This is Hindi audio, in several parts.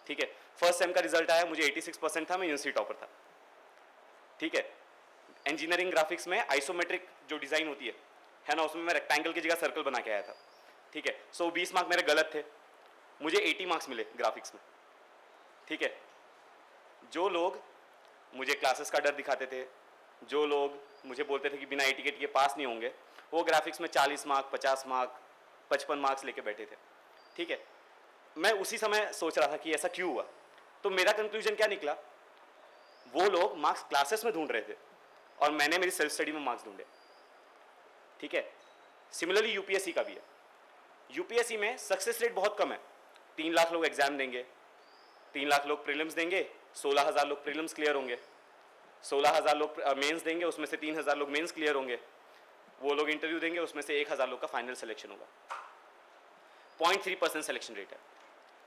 ठीक है, फर्स्ट सेम का रिजल्ट आया, मुझे 86% था, मैं यूनिवर्सिटी टॉपर था। ठीक है, इंजीनियरिंग ग्राफिक्स में आइसोमेट्रिक जो डिजाइन होती है ना, उसमें मैं रेक्टेंगल की जगह सर्कल बना के आया था। ठीक है, सो 20 मार्क मेरे गलत थे, मुझे 80 मार्क्स मिले ग्राफिक्स में। ठीक है, जो लोग मुझे क्लासेस का डर दिखाते थे, जो लोग मुझे बोलते थे कि बिना एटीकेट के पास नहीं होंगे, वो ग्राफिक्स में 40 मार्क, 50 मार्क, 55 मार्क्स लेके बैठे थे। ठीक है, मैं उसी समय सोच रहा था कि ऐसा क्यों हुआ। तो मेरा कंक्लूजन क्या निकला, वो लोग मार्क्स क्लासेस में ढूंढ रहे थे और मैंने मेरी सेल्फ स्टडी में मार्क्स ढूंढे। ठीक है, सिमिलरली यूपीएससी का भी है। यूपीएससी में सक्सेस रेट बहुत कम है, 3 लाख लोग एग्जाम देंगे, 3 लाख लोग प्रीलिम्स देंगे, 16,000 लोग प्रीलिम्स क्लियर होंगे, 16,000 लोग मेंस देंगे, उसमें से 3,000 लोग मेंस क्लियर होंगे, वो लोग इंटरव्यू देंगे, उसमें से 1,000 लोग का फाइनल सिलेक्शन होगा। 0.3% सिलेक्शन रेट है।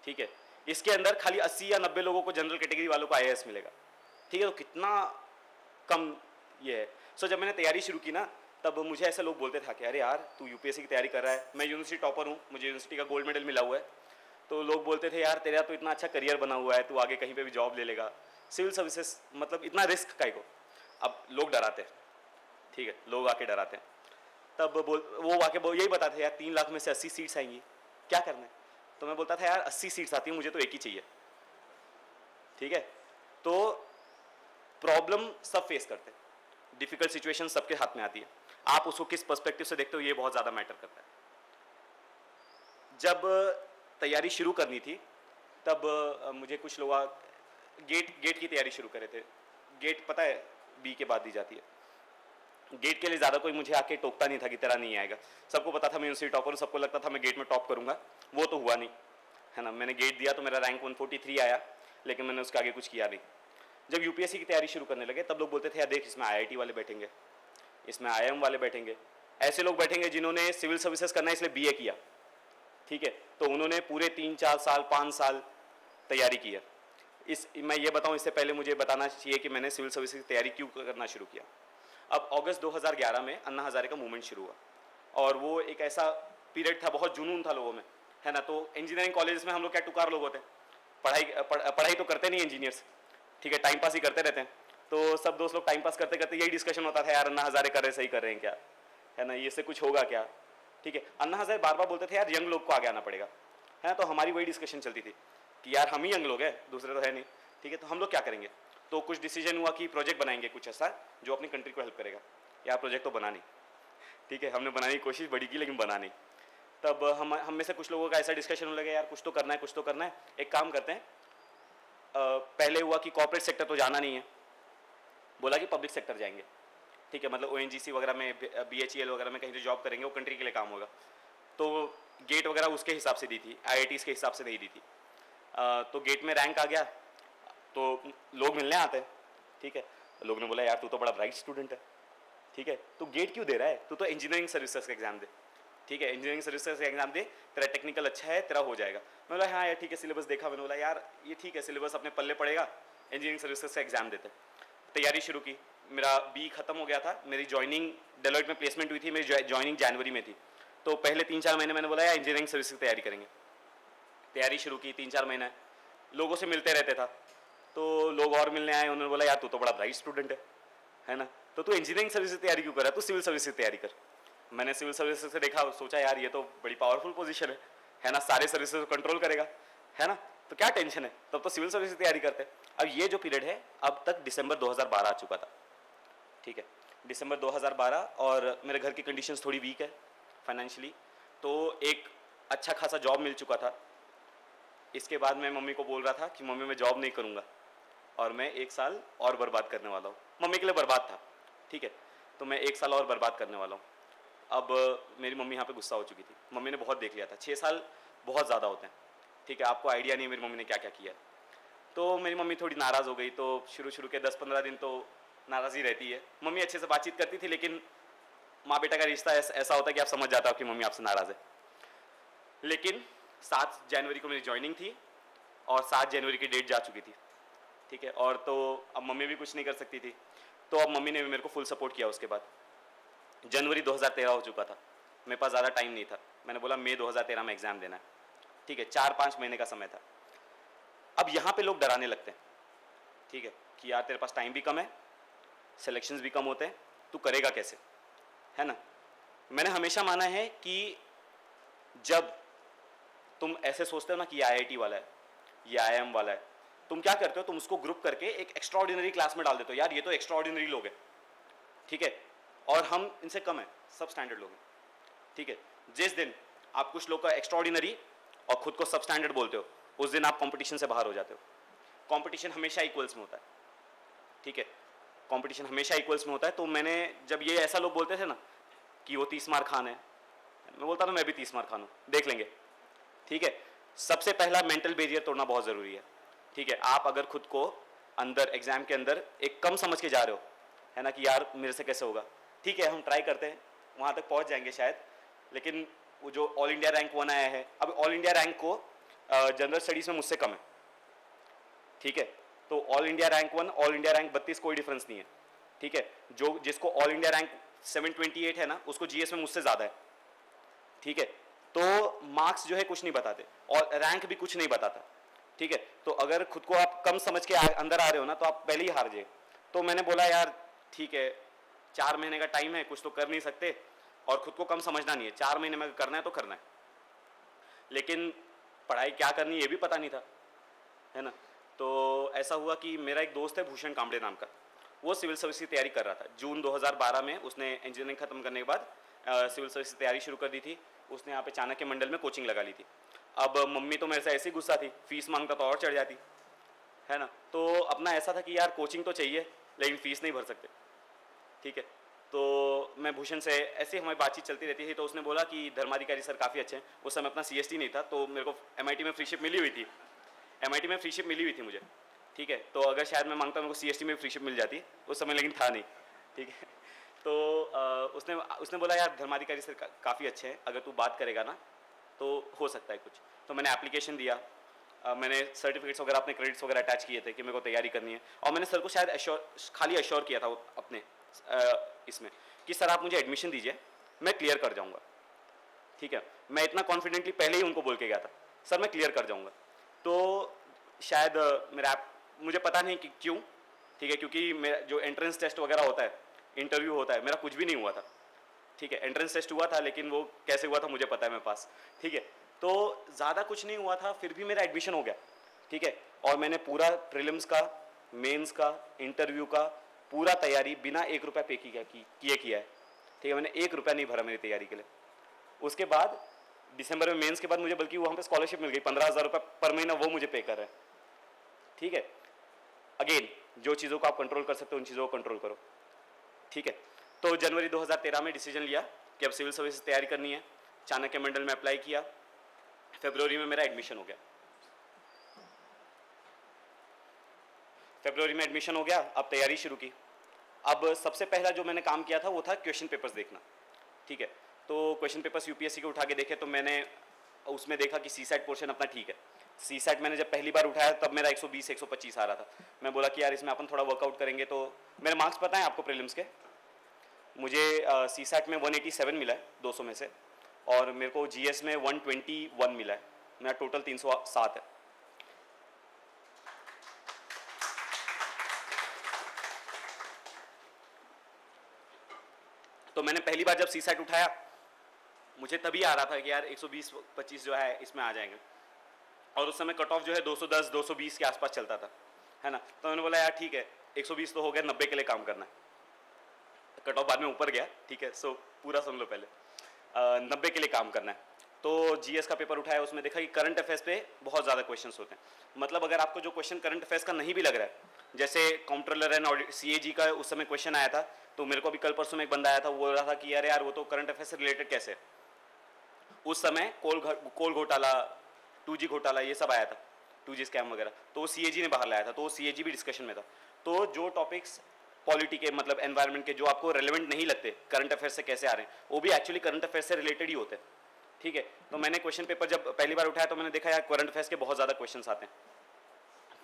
ठीक है, इसके अंदर खाली 80 या 90 लोगों को, जनरल कैटेगरी वालों को आईएएस मिलेगा। ठीक है, तो कितना कम ये है। सो जब मैंने तैयारी शुरू की ना, तब मुझे ऐसे लोग बोलते थे कि अरे यार तू यूपीएससी की तैयारी कर रहा है, मैं यूनिवर्सिटी टॉपर हूँ, मुझे यूनिवर्सिटी का गोल्ड मेडल मिला हुआ है। तो लोग बोलते थे यार तेरा तो इतना अच्छा करियर बना हुआ है, तू आगे कहीं पे भी जॉब ले लेगा, सिविल सर्विसेज मतलब इतना रिस्क काहे को। अब लोग डराते हैं। ठीक है, लोग आके डराते हैं। तब वो आके यही बताते यार 3 लाख में से 80 सीट्स आएंगी, क्या करना है। तो मैं बोलता था यार 80 सीट्स आती है, मुझे तो एक ही चाहिए। ठीक है, तो प्रॉब्लम सब फेस करते हैं, डिफिकल्ट सिचुएशन सबके हाथ में आती है, आप उसको किस पर्सपेक्टिव से देखते हो ये बहुत ज़्यादा मैटर करता है। जब तैयारी शुरू करनी थी तब मुझे कुछ लोग गेट की तैयारी शुरू करे थे। गेट पता है बी के बाद दी जाती है। गेट के लिए ज़्यादा कोई मुझे आके टोकता नहीं था कि तेरा नहीं आएगा, सबको पता था मैं यूनिवर्सिटी टॉपर हूँ, सबको लगता था मैं गेट में टॉप करूँगा, वो तो हुआ नहीं है ना। मैंने गेट दिया तो मेरा रैंक 143 आया, लेकिन मैंने उसके आगे कुछ किया नहीं। जब यूपीएससी की तैयारी शुरू करने लगे तब लोग बोलते थे यार देख इसमें आईआईटी वाले बैठेंगे, इसमें आईआईएम वाले बैठेंगे, ऐसे लोग बैठेंगे जिन्होंने सिविल सर्विसेज करना है इसलिए बीए किया। ठीक है, तो उन्होंने पूरे 3-4 साल 5 साल तैयारी की है। मैं ये बताऊं, इससे पहले मुझे बताना चाहिए कि मैंने सिविल सर्विसेज की तैयारी क्यों करना शुरू किया। अब अगस्त 2011 में अन्ना हजारे का मूवमेंट शुरू हुआ और वो एक ऐसा पीरियड था, बहुत जुनून था लोगों में, है ना। तो इंजीनियरिंग कॉलेज में हम लोग क्या टुकार लोग होते हैं, पढ़ाई तो करते नहीं इंजीनियर्स। ठीक है, टाइम पास ही करते रहते हैं। तो सब दोस्त लोग टाइम पास करते करते यही डिस्कशन होता था यार अन्ना हजारे कर रहे सही कर रहे हैं क्या, है ना, ये से कुछ होगा क्या। ठीक है, अन्ना हजारे बार बार बोलते थे यार यंग लोग को आगे आना पड़ेगा, है। तो हमारी वही डिस्कशन चलती थी कि यार हम ही यंग लोग हैं, दूसरे तो है नहीं। ठीक है, तो हम लोग क्या करेंगे। तो कुछ डिसीजन हुआ कि प्रोजेक्ट बनाएंगे कुछ ऐसा जो अपनी कंट्री को हेल्प करेगा। यार प्रोजेक्ट तो बना नहीं। ठीक है, हमने बनाने की कोशिश बड़ी की लेकिन बना नहीं। तब हम में से कुछ लोगों का ऐसा डिस्कशन होने लगा यार कुछ तो करना है, कुछ तो करना है, एक काम करते हैं। पहले हुआ कि कॉर्पोरेट सेक्टर तो जाना नहीं है, बोला कि पब्लिक सेक्टर जाएंगे। ठीक है, मतलब ओएनजीसी वगैरह में, बीएचईएल वगैरह में कहीं जो जॉब करेंगे वो कंट्री के लिए काम होगा। तो गेट वगैरह उसके हिसाब से दी थी, आईआईटीज़ के हिसाब से नहीं दी थी। तो गेट में रैंक आ गया तो लोग मिलने आते हैं। ठीक है, लोग ने बोला यार तू तो बड़ा ब्राइट स्टूडेंट है, ठीक है, तू गेट क्यों दे रहा है, तू तो इंजीनियरिंग सर्विसेज का एग्जाम दे। ठीक है, इंजीनियरिंग सर्विसेज का एग्जाम दे, तेरा टेक्निकल अच्छा है, तेरा हो जाएगा। मैं बोला हाँ यार ठीक है, सिलेबस देखा, मैंने बोला यार ये ठीक है, सिलेबस अपने पल्ले पड़ेगा, इंजीनियरिंग सर्विसेज का एग्जाम देते। तैयारी शुरू की, मेरा बी खत्म हो गया था, मेरी ज्वाइनिंग डेलॉयट में प्लेसमेंट हुई थी, मेरी ज्वाइनिंग जनवरी में थी। तो पहले 3-4 महीने मैंने बोला यार इंजीनियरिंग सर्विस की तैयारी करेंगे। तैयारी शुरू की, 3-4 महीने लोगों से मिलते रहते था। तो लोग और मिलने आए, उन्होंने बोला यार तू तो बड़ा ब्राइट स्टूडेंट है ना, तो तू इंजीनियरिंग सर्विस की तैयारी क्यों कर रहा है, तू सिविल सर्विस की तैयारी कर। मैंने सिविल सर्विसेज से देखा, सोचा यार ये तो बड़ी पावरफुल पोजीशन है ना, सारे सर्विसेज को कंट्रोल करेगा, है ना, तो क्या टेंशन है, तब तो सिविल सर्विस की तैयारी करते हैं। अब ये जो पीरियड है, अब तक दिसंबर 2012 आ चुका था। ठीक है, दिसंबर 2012, और मेरे घर की कंडीशंस थोड़ी वीक है फाइनेंशियली, तो एक अच्छा खासा जॉब मिल चुका था। इसके बाद मैं मम्मी को बोल रहा था कि मम्मी मैं जॉब नहीं करूँगा और मैं 1 साल और बर्बाद करने वाला हूँ। मम्मी के लिए बर्बाद था। ठीक है, तो मैं 1 साल और बर्बाद करने वाला हूँ। अब मेरी मम्मी यहाँ पे गुस्सा हो चुकी थी, मम्मी ने बहुत देख लिया था, 6 साल बहुत ज़्यादा होते हैं। ठीक है, आपको आइडिया नहीं मेरी मम्मी ने क्या क्या किया है। तो मेरी मम्मी थोड़ी नाराज़ हो गई, तो शुरू के 10-15 दिन तो नाराज़ी रहती है। मम्मी अच्छे से बातचीत करती थी, लेकिन माँ बेटा का रिश्ता ऐसा होता है कि आप समझ जाते हो कि मम्मी आपसे नाराज़ है। लेकिन 7 जनवरी को मेरी ज्वाइनिंग थी और 7 जनवरी की डेट जा चुकी थी। ठीक है, और तो अब मम्मी भी कुछ नहीं कर सकती थी, तो अब मम्मी ने भी मेरे को फुल सपोर्ट किया। उसके बाद जनवरी 2013 हो चुका था, मेरे पास ज़्यादा टाइम नहीं था। मैंने बोला मई 2013 में एग्ज़ाम देना है। ठीक है, 4-5 महीने का समय था। अब यहाँ पे लोग डराने लगते हैं, ठीक है, कि यार तेरे पास टाइम भी कम है, सिलेक्शंस भी कम होते हैं, तू करेगा कैसे, है ना। मैंने हमेशा माना है कि जब तुम ऐसे सोचते हो ना कि ये IIT वाला है, ये IIM वाला है, तुम क्या करते हो, तुम उसको ग्रुप करके एक एक्स्ट्राऑर्डिनरी क्लास में डाल देते हो, यार ये तो एक्स्ट्राऑर्डिनरी लोग हैं, ठीक है, और हम इनसे कम है, सब स्टैंडर्ड लोग हैं, ठीक है। जिस दिन आप कुछ लोग का एक्स्ट्राऑर्डिनरी और खुद को सब स्टैंडर्ड बोलते हो, उस दिन आप कंपटीशन से बाहर हो जाते हो। कंपटीशन हमेशा इक्वल्स में होता है, ठीक है, कंपटीशन हमेशा इक्वल्स में होता है। तो मैंने जब ये ऐसा लोग बोलते थे ना कि वो 30 मार खान है, मैं बोलता था मैं भी 30 मार खान हूँ, देख लेंगे, ठीक है। सबसे पहला मेंटल बैरियर तोड़ना बहुत ज़रूरी है, ठीक है। आप अगर खुद को अंदर एग्जाम के अंदर एक कम समझ के जा रहे हो, है ना, कि यार मेरे से कैसे होगा, ठीक है, हम ट्राई करते हैं, वहाँ तक पहुँच जाएंगे शायद, लेकिन वो जो ऑल इंडिया रैंक 1 आया है, अब ऑल इंडिया रैंक को जनरल स्टडीज़ में मुझसे कम है, ठीक है। तो all India rank 1, all India rank 32 कोई डिफरेंस नहीं है, ठीक है। जो जिसको ऑल इंडिया रैंक 728 है ना, उसको GS में मुझसे ज़्यादा है, ठीक है। तो मार्क्स जो है कुछ नहीं बताते और रैंक भी कुछ नहीं बताता, ठीक है। तो अगर खुद को आप कम समझ के अंदर आ रहे हो ना, तो आप पहले ही हार जाए। तो मैंने बोला यार ठीक है, 4 महीने का टाइम है, कुछ तो कर नहीं सकते और खुद को कम समझना नहीं है, 4 महीने में करना है तो करना है, लेकिन पढ़ाई क्या करनी ये भी पता नहीं था, है ना। तो ऐसा हुआ कि मेरा एक दोस्त है भूषण कामड़े नाम का, वो सिविल सर्विस की तैयारी कर रहा था। जून 2012 में उसने इंजीनियरिंग खत्म करने के बाद सिविल सर्विस की तैयारी शुरू कर दी थी। उसने यहाँ पे चाणक्य मंडल में कोचिंग लगा ली थी। अब मम्मी तो मेरे से ऐसी गुस्सा थी, फीस मांगता तो और चढ़ जाती, है ना। तो अपना ऐसा था कि यार कोचिंग तो चाहिए लेकिन फ़ीस नहीं भर सकते, ठीक है। तो मैं भूषण से ऐसे हमारी बातचीत चलती रहती थी। तो उसने बोला कि धर्माधिकारी सर काफ़ी अच्छे हैं। उस समय अपना CST नहीं था, तो मेरे को MIT में फ्रीशिप मिली हुई थी, MIT में फ्रीशिप मिली हुई थी मुझे, ठीक है। तो अगर शायद मैं मांगता मेरे को CST में फ्रीशिप मिल जाती उस समय, लेकिन था नहीं, ठीक है। तो उसने बोला यार धर्माधिकारी सर काफ़ी अच्छे हैं, अगर तू बात करेगा ना तो हो सकता है कुछ। तो मैंने एप्लीकेशन दिया, मैंने सर्टिफिकेट्स वगैरह अपने क्रेडिट्स वगैरह अटैच किए थे कि मेरे को तैयारी करनी है। और मैंने सर को शायद खाली अश्योर किया था अपने इसमें कि सर आप मुझे एडमिशन दीजिए, मैं क्लियर कर जाऊँगा, ठीक है। मैं इतना कॉन्फिडेंटली पहले ही उनको बोल के गया था, सर मैं क्लियर कर जाऊँगा। तो शायद मेरा मुझे पता नहीं कि क्यों, ठीक है, क्योंकि मेरा जो एंट्रेंस टेस्ट वगैरह होता है, इंटरव्यू होता है, मेरा कुछ भी नहीं हुआ था, ठीक है। एंट्रेंस टेस्ट हुआ था लेकिन वो कैसे हुआ था मुझे पता है, मैं पास, ठीक है। तो ज़्यादा कुछ नहीं हुआ था, फिर भी मेरा एडमिशन हो गया, ठीक है। और मैंने पूरा प्रीलिम्स का, मेंस का, इंटरव्यू का पूरा तैयारी बिना 1 रुपया पे किया है, ठीक है। मैंने 1 रुपया नहीं भरा मेरी तैयारी के लिए। उसके बाद दिसंबर में मेंस के बाद मुझे बल्कि वहाँ पे स्कॉलरशिप मिल गई, 15,000 रुपये पर महीना वो मुझे पे कर रहे हैं, ठीक है। अगेन जो चीज़ों को आप कंट्रोल कर सकते हो उन चीज़ों को कंट्रोल करो, ठीक है। तो जनवरी 2013 में डिसीजन लिया कि अब सिविल सर्विस तैयारी करनी है। चाणक्य मंडल में अप्लाई किया, फरवरी में मेरा एडमिशन हो गया। फरवरी में एडमिशन हो गया, अब तैयारी शुरू की। अब सबसे पहला जो मैंने काम किया था वो था क्वेश्चन पेपर्स देखना, ठीक है। तो क्वेश्चन पेपर्स UPSC के उठा के देखे, तो मैंने उसमें देखा कि CSAT पोर्शन अपना ठीक है। CSAT मैंने जब पहली बार उठाया तब मेरा 120 125 आ रहा था। मैं बोला कि यार इसमें अपन थोड़ा वर्कआउट करेंगे। तो मेरे मार्क्स पता है आपको प्रीलिम्स के, मुझे CSAT में 187 मिला है 200 में से, और मेरे को GS में 121 मिला है, मेरा टोटल 307 है। तो मैंने पहली बार जब CSAT उठाया मुझे तभी आ रहा था कि यार 120-25 जो है इसमें आ जाएंगे, और उस समय कट ऑफ जो है 210 220 के आसपास चलता था, है ना। तो मैंने बोला यार ठीक है 120 तो हो गया, 90 के लिए काम करना है। कट ऑफ बाद में ऊपर गया, ठीक है। सो पूरा सुन लो पहले, 90 के लिए काम करना है। तो GS का पेपर उठाया, उसमें देखा कि करंट अफेयर्स पे बहुत ज़्यादा क्वेश्चंस होते हैं। मतलब अगर आपको जो क्वेश्चन करंट अफेयर्स का नहीं भी लग रहा है, जैसे कंट्रोलर एंड ऑडिट CAG का उस समय क्वेश्चन आया था, तो मेरे को भी कल परसों में एक बंदा आया था, वो बोल रहा था कि यार वो तो करंट अफेयर्स से रिलेटेड कैसे है। उस समय कोल घोटाला, 2G घोटाला, ये सब आया था, 2G स्कैम वगैरह, तो वो CAG ने बाहर लाया था, तो वो CAG भी डिस्कशन में था। तो जो टॉपिक्स पॉलिटी के, मतलब एनवायरनमेंट के, जो आपको रेलेवेंट नहीं लगते करंट अफेयर से कैसे आ रहे हैं, वो भी एक्चुअली करंट अफेयर से रिलेटेड ही होते हैं, ठीक है। तो मैंने क्वेश्चन पेपर जब पहली बार उठाया तो मैंने देखा यार करंट अफेयर्स के बहुत ज़्यादा क्वेश्चन आते हैं,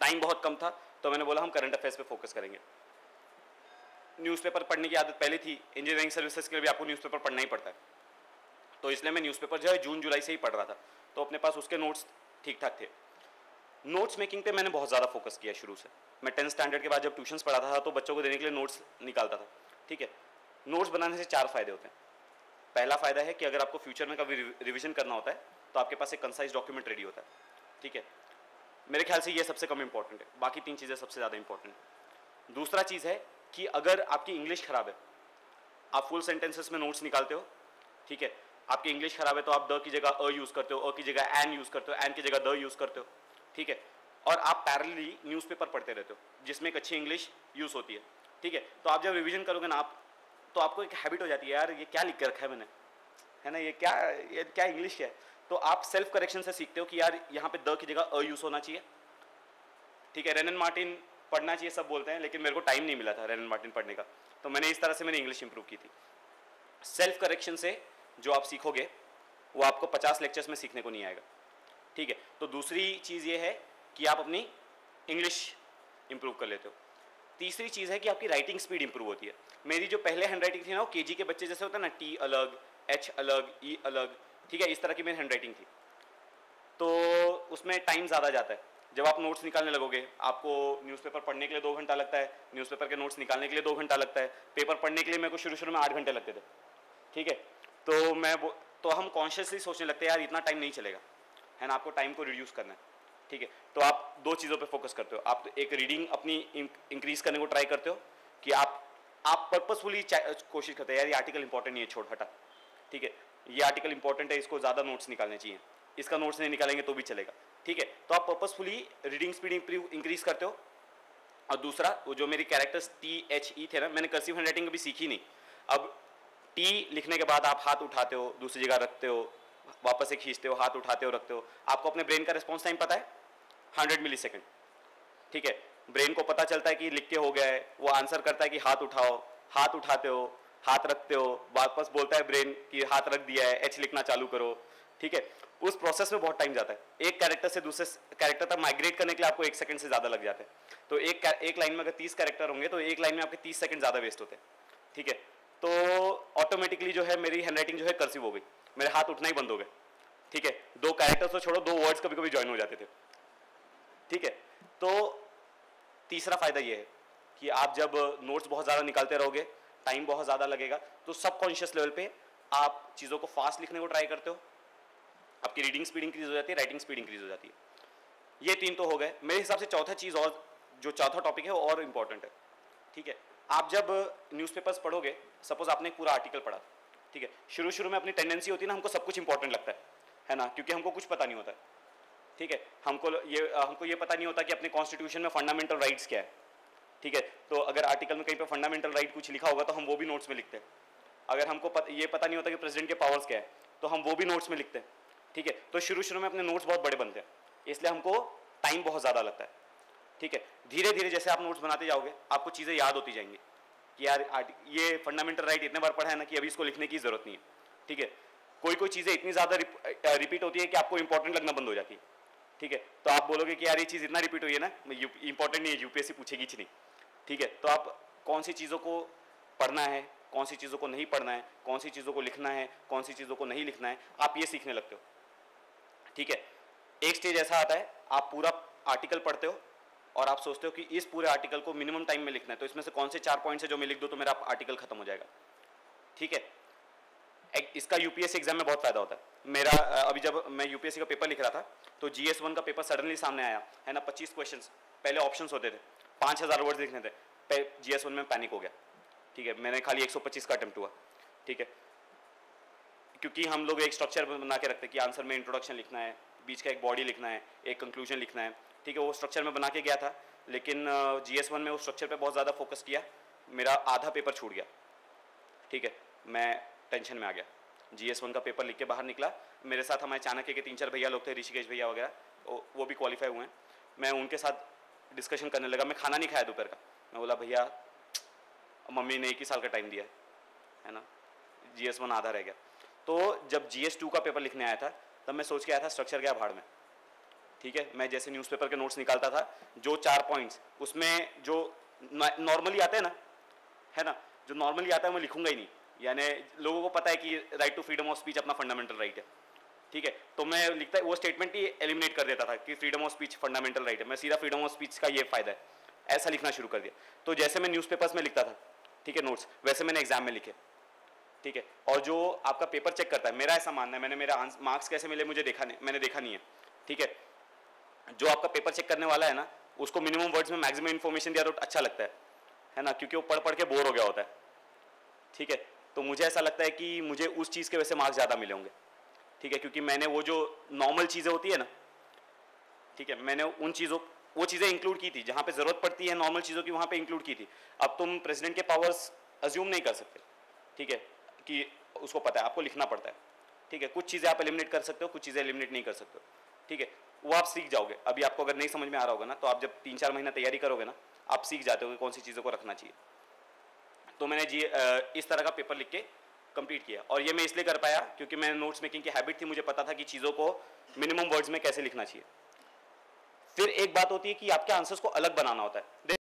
टाइम बहुत कम था, तो मैंने बोला हम करंट अफेयर्स पे फोकस करेंगे। न्यूज़पेपर पढ़ने की आदत पहले थी, इंजीनियरिंग सर्विसेज के लिए भी आपको न्यूज़पेपर पढ़ना ही पड़ता है, तो इसलिए मैं न्यूज़पेपर जो है जून जुलाई से ही पढ़ रहा था, तो अपने पास उसके नोट्स ठीक ठाक थे। नोट्स मेकिंग पे मैंने बहुत ज़्यादा फोकस किया शुरू से। मैं 10th स्टैंडर्ड के बाद जब ट्यूशन्स पढ़ाता था तो बच्चों को देने के लिए नोट्स निकालता था। ठीक है, नोट्स बनाने से 4 फायदे होते हैं। पहला फ़ायदा है कि अगर आपको फ्यूचर में कभी रिविजन करना होता है तो आपके पास एक कंसाइज डॉक्यूमेंट रेडी होता है। ठीक है, मेरे ख्याल से ये सबसे कम इंपॉर्टेंट है, बाकी 3 चीज़ें सबसे ज़्यादा इंपॉर्टेंट है। दूसरा चीज़ है कि अगर आपकी इंग्लिश खराब है, आप फुल सेंटेंसेस में नोट्स निकालते हो, ठीक है, आपकी इंग्लिश खराब है तो आप द की जगह अ यूज़ करते हो, अ की जगह एन यूज़ करते हो, एन की जगह द यूज़ करते हो। ठीक है, और आप पैरेलली न्यूज़पेपर पढ़ते रहते हो जिसमें एक अच्छी इंग्लिश यूज़ होती है। ठीक है, तो आप जब रिवीजन करोगे ना आप, तो आपको एक हैबिट हो जाती है, यार ये क्या लिख के रखा है मैंने, है ना, ये क्या इंग्लिश है। तो आप सेल्फ करेक्शन से सीखते हो कि यार यहाँ पे द की जगह अ यूज़ होना चाहिए। ठीक है, रेनन मार्टिन पढ़ना चाहिए सब बोलते हैं, लेकिन मेरे को टाइम नहीं मिला था रेनन मार्टिन पढ़ने का, तो मैंने इस तरह से मैंने इंग्लिश इंप्रूव की थी। सेल्फ करेक्शन से जो आप सीखोगे वो आपको 50 लेक्चर्स में सीखने को नहीं आएगा। ठीक है, तो दूसरी चीज़ ये है कि आप अपनी इंग्लिश इंप्रूव कर लेते हो। तीसरी चीज़ है कि आपकी राइटिंग स्पीड इंप्रूव होती है। मेरी जो पहले हैंड राइटिंग थी ना, वो केजी के बच्चे जैसे होता है ना, टी अलग, एच अलग, ई अलग, ठीक है, इस तरह की मेरी हैंड राइटिंग थी। तो उसमें टाइम ज़्यादा जाता है। जब आप नोट्स निकालने लगोगे, आपको न्यूज़पेपर पढ़ने के लिए 2 घंटा लगता है, न्यूज़पेपर के नोट्स निकालने के लिए 2 घंटा लगता है, पेपर पढ़ने के लिए मेरे को शुरू में 8 घंटे लगते थे। ठीक है, तो हम कॉन्शियसली सोचने लगते हैं यार इतना टाइम नहीं चलेगा, है ना, आपको टाइम को रिड्यूस करना है। ठीक है, तो आप 2 चीज़ों पे फोकस करते हो। आप एक रीडिंग अपनी इंक्रीज करने को ट्राई करते हो कि आप पर्पसफुली कोशिश करते हैं यार ये आर्टिकल इंपॉर्टेंट नहीं है, छोड़ हटा। ठीक है, ये आर्टिकल इंपॉर्टेंट है, इसको ज़्यादा नोट्स निकालने चाहिए, इसका नोट्स नहीं निकालेंगे तो भी चलेगा। ठीक है, तो आप पर्पसफुली रीडिंग स्पीड इंक्रीज करते हो। और दूसरा, वो जो मेरी कैरेक्टर्स THE थे ना, मैंने कर्सिव हैंड राइटिंग कभी सीखी नहीं। अब टी लिखने के बाद आप हाथ उठाते हो, दूसरी जगह रखते हो, वापस से खींचते हो, हाथ उठाते हो, रखते हो। आपको अपने ब्रेन का रिस्पॉन्स टाइम पता है, 100 मिलीसेकंड। ठीक है, ब्रेन को पता चलता है कि लिख के हो गया है, वो आंसर करता है कि हाथ उठाओ, हाथ उठाते हो, हाथ रखते हो, वापस बोलता है ब्रेन कि हाथ रख दिया है, एच लिखना चालू करो। ठीक है, उस प्रोसेस में बहुत टाइम जाता है। एक कैरेक्टर से दूसरे कैरेक्टर तक माइग्रेट करने के लिए आपको 1 सेकंड से ज़्यादा लग जाता है। तो एक लाइन में अगर 30 कैरेक्टर होंगे तो एक लाइन में आपके 30 सेकंड ज़्यादा वेस्ट होते हैं। ठीक है, तो ऑटोमेटिकली जो है मेरी हैंडराइटिंग जो है कर्सिव हो गई, मेरे हाथ उठना ही बंद हो गए। ठीक है, 2 कैरेक्टर्स तो छोड़ो, 2 वर्ड्स कभी कभी ज्वाइन हो जाते थे। ठीक है, तो तीसरा फायदा ये है कि आप जब नोट्स बहुत ज़्यादा निकालते रहोगे, टाइम बहुत ज़्यादा लगेगा, तो सबकॉन्शियस लेवल पे आप चीज़ों को फास्ट लिखने को ट्राई करते हो, आपकी रीडिंग स्पीड इंक्रीज हो जाती है, राइटिंग स्पीड इंक्रीज हो जाती है। ये 3 तो हो गए। मेरे हिसाब से चौथा चीज़ और, जो चौथा टॉपिक है वो और इंपॉर्टेंट है। ठीक है, आप जब न्यूज़पेपर्स पढ़ोगे, सपोज आपने एक पूरा आर्टिकल पढ़ा, ठीक है, शुरू में अपनी टेंडेंसी होती है ना, हमको सब कुछ इंपॉर्टेंट लगता है ना, क्योंकि हमको कुछ पता नहीं होता है। ठीक है, हमको ये पता नहीं होता कि अपने कॉन्स्टिट्यूशन में फंडामेंटल राइट्स क्या है। ठीक है, तो अगर आर्टिकल में कहीं पे फंडामेंटल राइट कुछ लिखा होगा तो हम वो भी नोट्स में लिखते हैं। अगर हमको ये पता नहीं होता कि प्रेसिडेंट के पावर्स क्या है तो हम वो भी नोट्स में लिखते हैं। ठीक है, तो शुरू में अपने नोट्स बहुत बड़े बनते हैं, इसलिए हमको टाइम बहुत ज़्यादा लगता है। ठीक है, धीरे धीरे जैसे आप नोट्स बनाते जाओगे आपको चीज़ें याद होती जाएंगी कि यार ये फंडामेंटल राइट इतने बार पढ़ा है ना कि अभी इसको लिखने की ज़रूरत नहीं है। ठीक है, कोई चीज़ें इतनी ज़्यादा रिपीट होती है कि आपको इंपॉर्टेंट लगना बंद हो जाती है। ठीक है, तो आप बोलोगे कि यार ये चीज़ इतना रिपीट हुई है ना, इंपॉर्टेंट नहीं है, यूपीएससी पूछेगी नहीं। ठीक है, तो आप कौन सी चीज़ों को पढ़ना है, कौन सी चीज़ों को नहीं पढ़ना है, कौन सी चीज़ों को लिखना है, कौन सी चीज़ों को नहीं लिखना है, आप ये सीखने लगते हो। ठीक है, एक स्टेज ऐसा आता है आप पूरा आर्टिकल पढ़ते हो और आप सोचते हो कि इस पूरे आर्टिकल को मिनिमम टाइम में लिखना है, तो इसमें से कौन से 4 पॉइंट्स है जो मैं लिख दूँ तो मेरा आर्टिकल खत्म हो जाएगा। ठीक है, इसका यूपीएससी एग्जाम में बहुत फायदा होता है। मेरा अभी जब मैं यूपीएससी का पेपर लिख रहा था तो GS1 का पेपर सडनली सामने आया, है ना, 25 क्वेश्चंस, पहले ऑप्शंस होते थे, 5000 वर्ड लिखने थे, GS1 में पैनिक हो गया। ठीक है, मैंने खाली 125 का अटेम्प्ट हुआ। ठीक है, क्योंकि हम लोग एक स्ट्रक्चर बना के रखते हैं कि आंसर में इंट्रोडक्शन लिखना है, बीच का एक बॉडी लिखना है, एक कंक्लूजन लिखना है। ठीक है, वो स्ट्रक्चर में बना के गया था, लेकिन GS1 में उस स्ट्रक्चर पे बहुत ज़्यादा फोकस किया, मेरा आधा पेपर छूट गया। ठीक है, मैं टेंशन में आ गया। GS1 का पेपर लिख के बाहर निकला, मेरे साथ हमारे चाणक्य के 3-4 भैया लोग थे, ऋषिकेश भैया वगैरह, वो भी क्वालिफाई हुए हैं। मैं उनके साथ डिस्कशन करने लगा, मैं खाना नहीं खाया दोपहर का। मैं बोला भैया मम्मी ने 21 साल का टाइम दिया है ना, GS1 आधा रह गया। तो जब GS2 का पेपर लिखने आया था तब मैं सोच के आया था स्ट्रक्चर गया भाड़ में। ठीक है, मैं जैसे न्यूज़पेपर के नोट्स निकालता था, जो 4 पॉइंट्स उसमें जो नॉर्मली आते हैं ना, है ना, जो नॉर्मली आता है मैं लिखूंगा ही नहीं। यानी लोगों को पता है कि right to freedom of speech अपना फंडामेंटल राइट है। ठीक है, तो मैं लिखता वो स्टेटमेंट ही एलिमिनेट कर देता था कि freedom of speech fundamental right है, मैं सीधा फ्रीडम ऑफ स्पीच का ये फायदा है ऐसा लिखना शुरू कर दिया। तो जैसे मैं न्यूज़पेपर्स में लिखता था, ठीक है, नोट्स, वैसे मैंने एग्जाम में लिखे, ठीक है। और जो आपका पेपर चेक करता है, मेरा ऐसा मानना है, मैंने मेरा मार्क्स कैसे मिले मुझे मैंने देखा नहीं है, ठीक है। जो आपका पेपर चेक करने वाला है ना, उसको मिनिमम वर्ड्स में मैक्सिमम इन्फॉर्मेशन दिया तो अच्छा लगता है ना, क्योंकि वो पढ़ पढ़ के बोर हो गया होता है, ठीक है। तो मुझे ऐसा लगता है कि मुझे उस चीज़ के वजह से मार्क्स ज़्यादा मिले होंगे, ठीक है, क्योंकि मैंने वो जो नॉर्मल चीज़ें होती है ना, ठीक है, मैंने वो चीज़ें इंक्लूड की थी जहाँ पे ज़रूरत पड़ती है नॉर्मल चीज़ों की, वहाँ पे इंक्लूड की थी। अब तुम प्रेसिडेंट के पावर्स अज्यूम नहीं कर सकते, ठीक है, कि उसको पता है, आपको लिखना पड़ता है, ठीक है। कुछ चीज़ें आप एलिमिनेट कर सकते हो, कुछ चीज़ें एलिमिनेट नहीं कर सकते हो, ठीक है। वो आप सीख जाओगे। अभी आपको अगर नहीं समझ में आ रहा होगा ना, तो आप जब 3-4 महीना तैयारी करोगे ना, आप सीख जाते हो कि कौन सी चीज़ों को रखना चाहिए। तो मैंने जी इस तरह का पेपर लिख के कंप्लीट किया, और ये मैं इसलिए कर पाया क्योंकि मैं नोट्स मेकिंग की हैबिट थी, मुझे पता था कि चीज़ों को मिनिमम वर्ड्स में कैसे लिखना चाहिए। फिर एक बात होती है कि आपके आंसर्स को अलग बनाना होता है।